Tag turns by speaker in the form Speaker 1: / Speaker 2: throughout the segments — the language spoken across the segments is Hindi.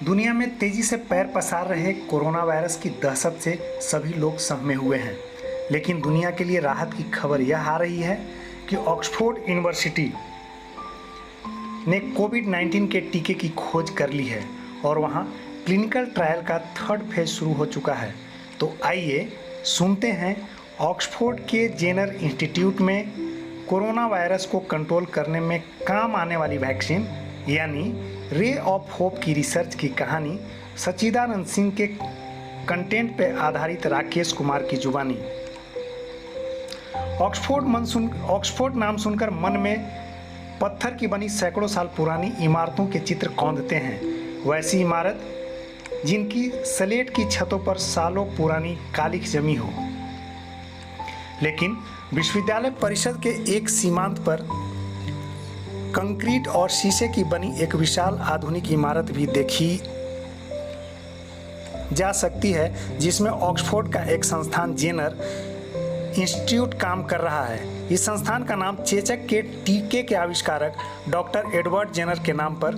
Speaker 1: दुनिया में तेजी से पैर पसार रहे कोरोना वायरस की दहशत से सभी लोग सहमे हुए हैं। लेकिन दुनिया के लिए राहत की खबर यह आ रही है कि ऑक्सफोर्ड यूनिवर्सिटी ने कोविड-19 के टीके की खोज कर ली है और वहां क्लिनिकल ट्रायल का 3rd फेज शुरू हो चुका है। तो आइए सुनते हैं ऑक्सफोर्ड के जेनर इंस्टीट्यूट में कोरोना वायरस को कंट्रोल करने में काम आने वाली वैक्सीन यानी रे ऑफ होप की रिसर्च की कहानी सच्चिदानंद सिंह के कंटेंट पर आधारित राकेश कुमार की जुबानी। ऑक्सफोर्ड नाम सुनकर मन में पत्थर की बनी सैकड़ों साल पुरानी इमारतों के चित्र कौंधते हैं। वैसी इमारत जिनकी स्लेट की छतों पर सालों पुरानी कालिख जमी हो। लेकिन विश्वविद्यालय परिषद के एक सीमांत पर कंक्रीट और शीशे की बनी एक विशाल आधुनिक इमारत भी देखी जा सकती है, जिसमें ऑक्सफोर्ड का एक संस्थान जेनर इंस्टीट्यूट काम कर रहा है। इस संस्थान का नाम चेचक के टीके के आविष्कारक डॉक्टर एडवर्ड जेनर के नाम पर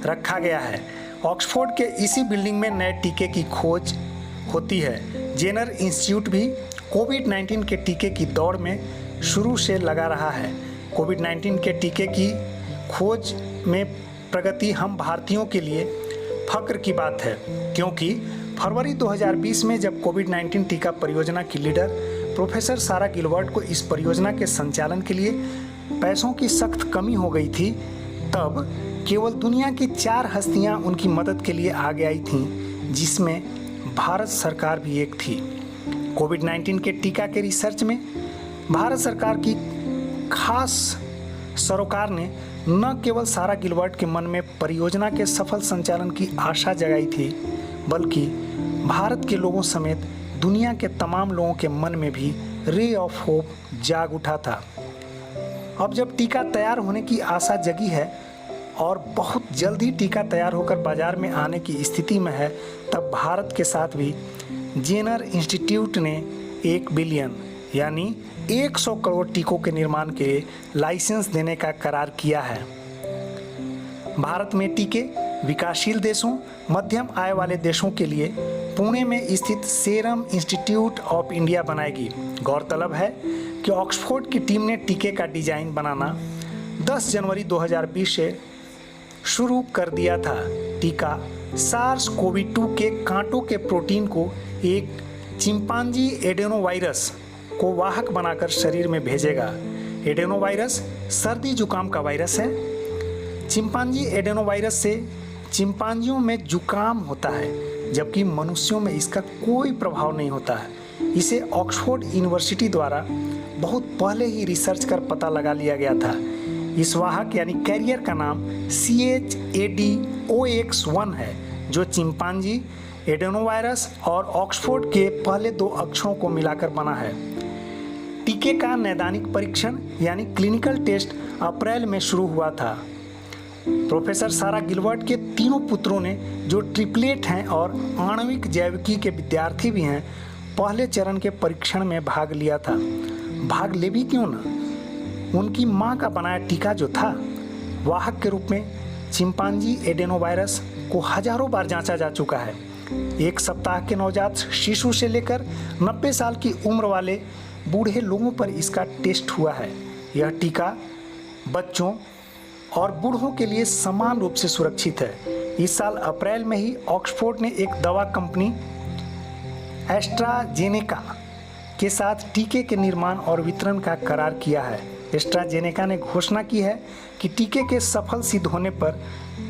Speaker 1: रखा गया है। ऑक्सफोर्ड के इसी बिल्डिंग में नए टीके की खोज होती है। जेनर इंस्टीट्यूट भी कोविड-19 के टीके की दौड़ में शुरू से लगा रहा है। कोविड-19 के टीके की खोज में प्रगति हम भारतीयों के लिए फख्र की बात है, क्योंकि फरवरी 2020 में जब कोविड-19 टीका परियोजना की लीडर प्रोफेसर सारा गिलबर्ट को इस परियोजना के संचालन के लिए पैसों की सख्त कमी हो गई थी, तब केवल दुनिया की 4 हस्तियां उनकी मदद के लिए आगे आई थीं, जिसमें भारत सरकार भी एक थी। कोविड-19 के टीका के रिसर्च में भारत सरकार की खास सरोकार ने न केवल सारा गिलबर्ट के मन में परियोजना के सफल संचालन की आशा जगाई थी, बल्कि भारत के लोगों समेत दुनिया के तमाम लोगों के मन में भी रे ऑफ होप जाग उठा था। अब जब टीका तैयार होने की आशा जगी है और बहुत जल्दी टीका तैयार होकर बाजार में आने की स्थिति में है, तब भारत के साथ भी जेनर इंस्टीट्यूट ने 1 बिलियन यानी 100 करोड़ टीकों के निर्माण के लिए लाइसेंस देने का करार किया है। भारत में टीके विकासशील देशों, मध्यम आय वाले देशों के लिए पुणे में स्थित सीरम इंस्टीट्यूट ऑफ इंडिया बनाएगी। गौरतलब है कि ऑक्सफोर्ड की टीम ने टीके का डिजाइन बनाना 10 जनवरी 2020 से शुरू कर दिया था। टीका SARS-CoV-2 के कांटों के प्रोटीन को एक चिंपांजी एडेनोवायरस को वाहक बनाकर शरीर में भेजेगा। एडेनोवायरस सर्दी जुकाम का वायरस है। चिंपांजी एडेनोवायरस से चिंपांजियों में जुकाम होता है, जबकि मनुष्यों में इसका कोई प्रभाव नहीं होता है। इसे ऑक्सफोर्ड यूनिवर्सिटी द्वारा बहुत पहले ही रिसर्च कर पता लगा लिया गया था। इस वाहक यानी कैरियर का नाम CHADOX1 है, जो चिंपांजी एडेनोवायरस और ऑक्सफोर्ड के पहले 2 अक्षरों को मिलाकर बना है। टीके का नैदानिक परीक्षण यानी क्लिनिकल टेस्ट अप्रैल में शुरू हुआ था। प्रोफेसर सारा गिलबर्ट के तीनों पुत्रों ने, जो ट्रिपलेट हैं और आणविक जैविकी के विद्यार्थी भी हैं, पहले चरण के परीक्षण में भाग लिया था। भाग ले भी क्यों ना, उनकी मां का बनाया टीका जो था, वाहक के रूप में चिंपांजी एडेनोवायरस को हजारों बार जांचा जा चुका है। 1 सप्ताह के नवजात शिशु से लेकर 90 साल की उम्र वाले बूढ़े लोगों पर इसका टेस्ट हुआ है। यह टीका बच्चों और बूढ़ों के लिए समान रूप से सुरक्षित है। इस साल अप्रैल में ही ऑक्सफोर्ड ने एक दवा कंपनी एस्ट्राजेनेका के साथ टीके के निर्माण और वितरण का करार किया है। एस्ट्राजेनेका ने घोषणा की है कि टीके के सफल सिद्ध होने पर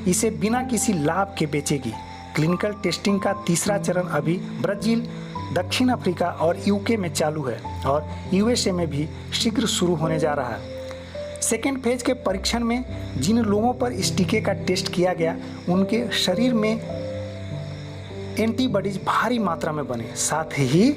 Speaker 1: इसे बिना किसी लाभ के बेचेगी। क्लिनिकल टेस्टिंग का 3रा चरण अभी ब्राजील, दक्षिण अफ्रीका और यूके में चालू है और यूएसए में भी शीघ्र शुरू होने जा रहा है। 2nd फेज के परीक्षण में जिन लोगों पर इस टीके का टेस्ट किया गया, उनके शरीर में एंटीबॉडीज भारी मात्रा में बने, साथ ही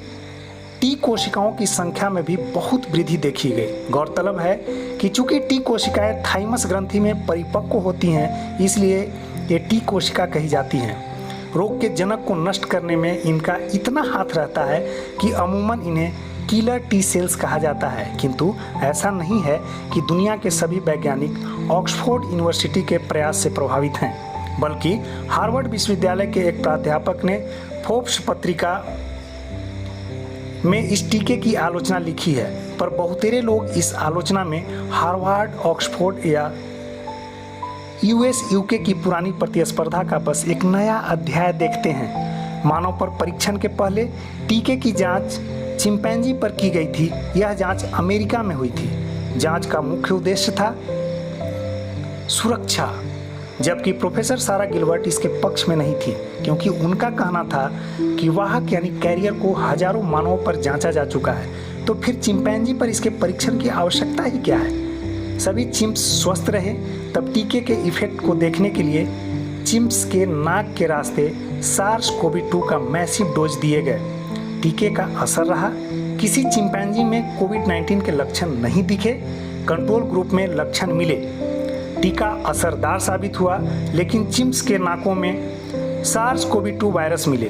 Speaker 1: टी कोशिकाओं की संख्या में भी बहुत वृद्धि देखी गई। गौरतलब है कि चूंकि टी कोशिकाएं थाइमस ग्रंथि में परिपक्व होती हैं, इसलिए ये टी कोशिका कही जाती हैं। रोग के जनक को नष्ट करने में इनका इतना हाथ रहता है कि अमूमन इन्हें किलर टी सेल्स कहा जाता है। किंतु ऐसा नहीं है कि दुनिया के सभी वैज्ञानिक ऑक्सफोर्ड यूनिवर्सिटी के प्रयास से प्रभावित हैं। बल्कि हार्वर्ड विश्वविद्यालय के एक प्राध्यापक ने फोर्ब्स पत्रिका में इस टीके की आलोचना लिखी है, पर बहुतेरे लोग इस आलोचना में हार्वर्ड, ऑक्सफोर्ड या यूके की पुरानी प्रतिस्पर्धा का बस एक नया अध्याय देखते हैं। मानव पर परीक्षण के पहले टीके की जांच चिंपैंजी पर की गई थी। यह जांच अमेरिका में हुई थी। जांच का मुख्य उद्देश्य था सुरक्षा, जबकि प्रोफेसर सारा गिलबर्ट इसके पक्ष में नहीं थी, क्योंकि उनका कहना था कि वाहक यानी कैरियर को हजारों मानवों पर जांचा जा चुका है, तो फिर चिंपैंजी पर इसके परीक्षण की आवश्यकता ही क्या है। सभी चिंप्स स्वस्थ रहे, तब टीके के इफेक्ट को देखने के लिए चिंप्स के नाक के रास्ते SARS-CoV-2 का मैसिव डोज दिए गए। टीके का असर रहा। किसी चिंपैंजी में कोविड-19 के लक्षण नहीं दिखे, कंट्रोल ग्रुप में लक्षण मिले। टीका असरदार साबित हुआ, लेकिन चिंप्स के नाकों में SARS-CoV-2 वायरस मिले।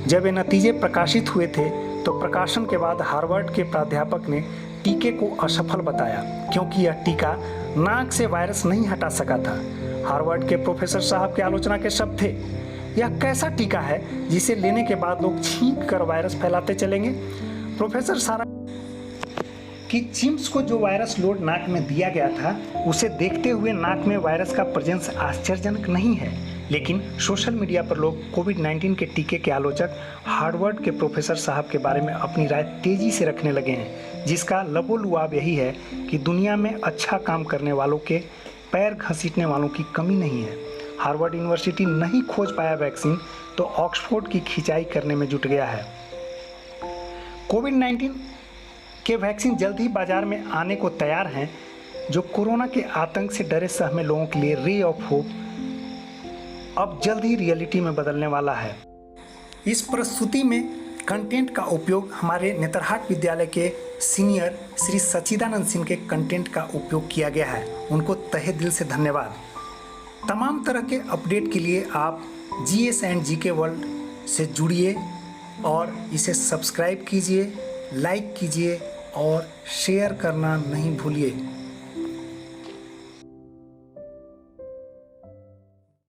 Speaker 1: जब ये नतीजे प्रकाशित हुए थे, तो प्रकाशन के बाद हार्वर्ड के प्राध्यापक ने टीके को असफल बताया, क्योंकि यह टीका नाक से वायरस नहीं हटा सका था। हार्वर्ड के प्रोफेसर साहब की आलोचना के शब्द थे, यह कैसा टीका है जिसे लेने के बाद लोग छींक कर वायरस फैलाते चलेंगे। प्रोफेसर सारा कि चिंप्स को जो वायरस लोड नाक में दिया गया था, उसे देखते हुए नाक में वायरस का प्रेजेंस आश्चर्यजनक नहीं है, लेकिन सोशल मीडिया पर लोग कोविड-19 के टीके के आलोचक हार्वर्ड के प्रोफेसर साहब के बारे में अपनी राय तेजी से रखने लगे हैं, जिसका लबोलुआब यही है कि दुनिया में अच्छा काम करने वालों के पैर घसीटने वालों की कमी नहीं है। हार्वर्ड यूनिवर्सिटी नहीं खोज पाया वैक्सीन, तो ऑक्सफोर्ड की खिंचाई करने में जुट गया है। कोविड-19 के वैक्सीन जल्द ही बाजार में आने को तैयार हैं, जो कोरोना के आतंक से डरे सहमे लोगों के लिए रे ऑफ होप अब जल्द ही रियलिटी में बदलने वाला है। इस प्रस्तुति में कंटेंट का उपयोग हमारे नेतरहाट विद्यालय के सीनियर श्री सच्चिदानंद सिंह के कंटेंट का उपयोग किया गया है। उनको तहे दिल से धन्यवाद। तमाम तरह के अपडेट के लिए आप GS एंड GK वर्ल्ड से जुड़िए और इसे सब्सक्राइब कीजिए, लाइक कीजिए और शेयर करना नहीं भूलिए।